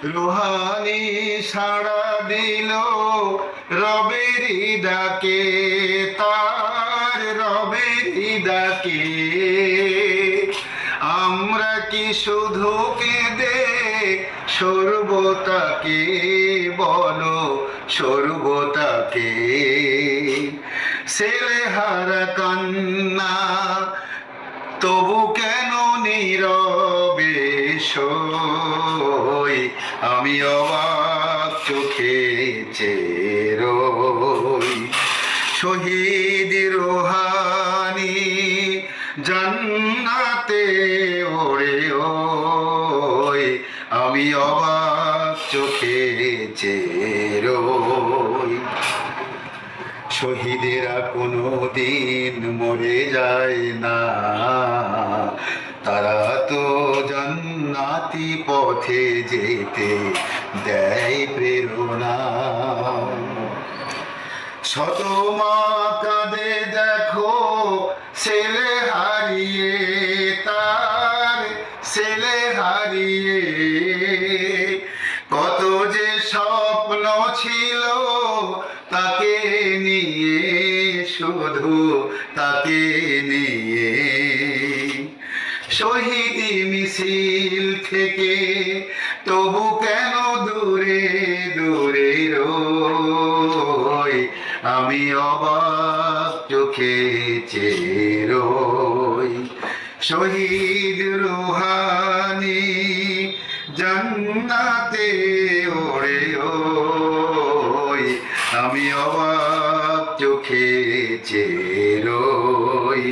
Rouhani সাড়া দিল রবেরই ডাকে, তার রবেরই ডাকে। আমরা কি শুধু কেঁদে সর্বতাকে, বলো সর্বতাকে। ছেলেহারা কান্না তবু কেন নীরবে সই, আমি অবাক চোখে চেয়ে রই। শহীদ রুহানি জান্নাতে ওরে ওই, আমি অবাক চোখে চেয়ে রই। শহীদেরা কোনো দিন মরে যায় না, তারা তো জান্নাতি পথে যেতে দেয় প্রেরণা। শত মা কাঁদে দেখো ছেলে হারিয়ে, তার ছেলে হারিয়ে। কত যে স্বপ্ন ছিল তাকে নিয়ে, শুধু তাকে নিয়ে। শহীদি মিছিল থেকে তবু কেন দূরে দূরে রই, আমি অবাক চোখে চেয়ে রই। শহীদ রুহানি জান্নাতে ওরে ওই, আমি অবাক চোখে চেয়ে রই।